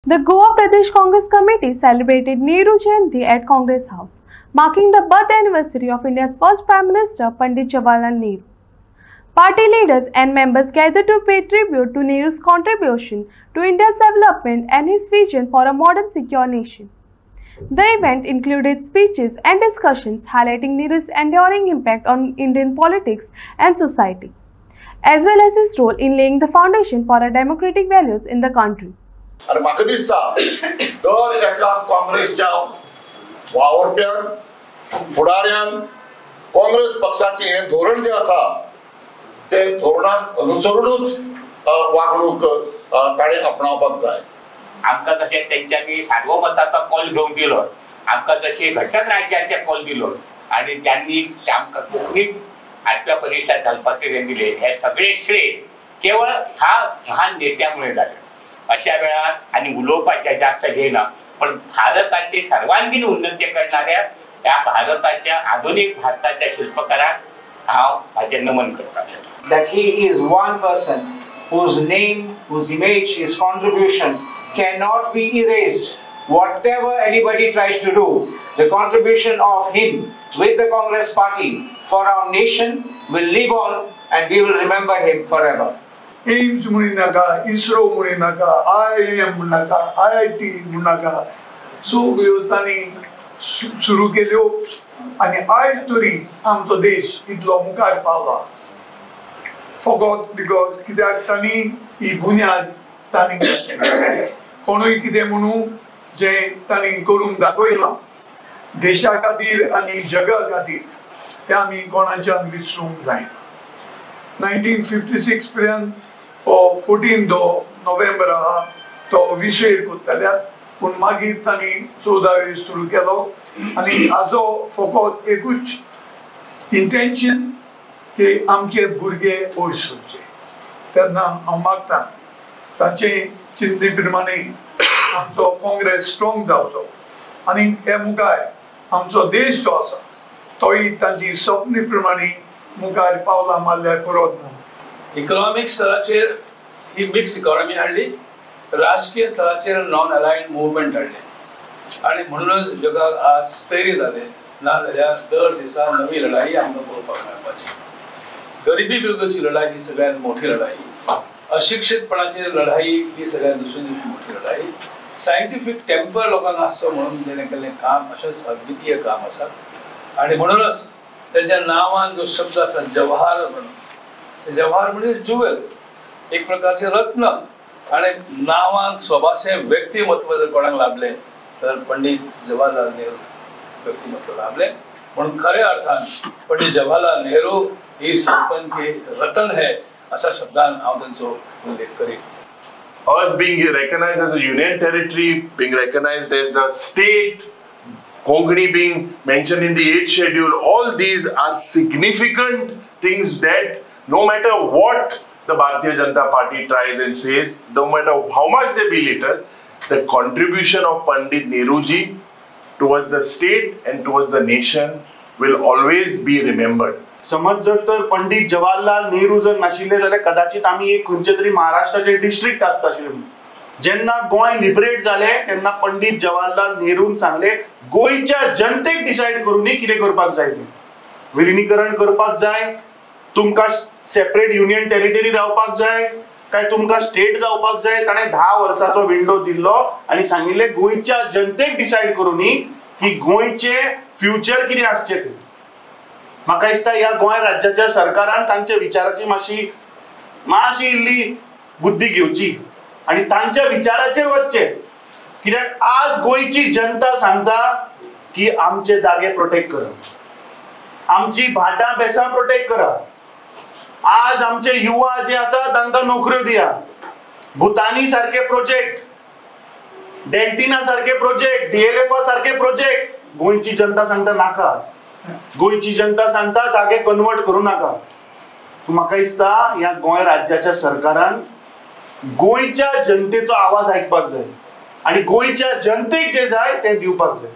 The Goa Pradesh Congress Committee celebrated Nehru Jayanti at Congress House, marking the birth anniversary of India's first Prime Minister Pandit Jawaharlal Nehru. Party leaders and members gathered to pay tribute to Nehru's contribution to India's development and his vision for a modern, secure nation. The event included speeches and discussions highlighting Nehru's enduring impact on Indian politics and society, as well as his role in laying the foundation for our democratic values in the country. आणि म्हाका दिसता दर एका काँग्रेसच्या वावरप्यान फुडाऱ्यान काँग्रेस पक्षाचे हे धोरण जे आसा ते धोरणाक अनुसरूनच वागणूक ताणे आपणावपाक जाय. आमकां तशें तेंच्यांनी सार्वमताचो कॉल घेवन दिलो, आमकां तशें घटक राज्याचे कॉल दिलो आणि त्यांनी आमकां कोंकणीक आठव्या परिश्ठात घालपाचे हे दिले. हे सगळे श्रेय केवळ ह्या महान नेत्यामुळे जाले. अशा वेळार आणि उलोवपाचे जास्त घेयना, पण भारताची सर्वांगीण उन्नती करणाऱ्या या भारताच्या आधुनिक भारताच्या शिल्पकाराक हांव हाजें नमन करता. That he is one person whose name, whose image, his contribution cannot be erased. Whatever anybody tries to do, the contribution of him with the Congress party for our nation will live on and we will remember him forever. AIIMS म्हणू नाका, इस्रो म्हणू नाका, IIM म्हणू नाका, IIT म्हणू नाका, सगळ्यो तांणी सुरू केल्यो आनी आयज तरी आमचो देश इतलो मुखार पावला फकत बिकॉज कित्याक तांणी ही बुन्याद तांणी कोणूय कितें म्हणू जें तांणी करून दाखयलां देशा खातीर आनी जगा खातीर तें आमी कोणाच्यान विसरूंक जायना. 1956 पर्यंत 14 नोव्हेंबर आहा तो विसवेर कोत्ताल्यात, पूण मागीर तांणी 14 सुरू केलो आनी हाजो फकत एकूच इंटेंशन की आमचे भुरगे वयर सरचे. तेन्ना हांव मागतां ताचे चिंतने प्रमाणे आमचो काँग्रेस स्ट्रॉंग जावचो आनी हे मुखार आमचो देश जो आसा तोय तांची सपने प्रमाणे मुखार पावलां मारल्यार पुरोत म्हणून. इकॉनॉमिक स्तराचेर ही मिक्स इकॉनॉमी हाडली, राजकीय स्तराचेर नॉन अलायन्ड मुवमेंट हाडले आणि म्हणूनच जगाक आज स्थैर्य जाले. ना जाल्यार दर दिसा नवी लढाई आमकां पळोवपाक मेळपाची. गरिबी विरुद्धची लढाई ही सगळ्यांत मोठी लढाई, अशिक्षितपणाची लढाई ही सगळ्यांत दुसरी मोठी लढाई. सायंटिफीक टेम्पर लोकांक आसचो म्हणून जेणें केल्लें काम अशेंच अद्वितीय काम आसा आणि म्हणूनच त्याच्या नावान जो शब्द आसा जवाहर म्हणून, जवाहर म्हणजे ज्युवेल, एक प्रकारचे रत्न. आणि नावांक स्वभाषे व्यक्तिमत्व जर कोणाक लाभले तर पंडित जवाहरलाल नेहरू व्यक्तिमत्व लाभले. म्हणून खऱ्या अर्थान पंडित जवाहरलाल नेहरू ही संपन्न की रतन है अशा शब्दान हांव तांचो उल्लेख करीन. Us being recognized as a union territory, being recognized as a state, Konkani being mentioned in the 8th schedule, all these are significant things that no matter what the Bharatiya Janata Party tries and says, no matter how much they belittle us, the contribution of Pandit Nehruji towards the state and towards the nation will always be remembered. समज जर तर पंडित जवाहरलाल नेहरू जर नाशिल्ले जाल्यार कदाचित आमी एक खंयचे तरी महाराष्ट्राचे डिस्ट्रिक्ट आसता आशिल्ले. जेन्ना गोंय लिबरेट जाले तेन्ना पंडित जवाहरलाल नेहरून सांगले गोंयच्या जनतेक डिसायड करूनी कितें करपाक जाय तें. विलिनीकरण करपाक जाय, तुमकां सेपरेट युनियन टेरिटरी रावपाक जाय काय तुमकां स्टेट जावपाक जाय. ताणें 10 वर्साचो विंडो दिल्लो आनी सांगिल्ले गोंयच्या जनतेक डिसायड करूनी की गोंयचे फ्युचर कितें आसचें तें. म्हाका दिसता ह्या गोंय राज्याच्या सरकारान तांच्या विचाराची मातशी इल्ली बुद्धी घेवची आणि तांच्या विचाराचेर वचचे. कित्याक आज गोंयची जनता सांगता की आमचे जागे प्रोटेक्ट करा, आमची भाटां बेसां प्रोटेक्ट करा, आज आमचे युवा जे आसा तांकां नोकऱ्यो दिया. भुतानी सारखे प्रोजेक्ट, डेल्टिना सारखे प्रोजेक्ट, DLFA सारखे प्रोजेक्ट गोंयची जनता सांगता नाका. गोंयची जनता सांगता जागे कन्वर्ट करू नाका. म्हाका दिसता ह्या गोंय राज्याच्या सरकारान गोंयच्या जनतेचो आवाज आयकपाक जाय आणि गोंयच्या जनतेक जे जाय ते दिवपाक जाय.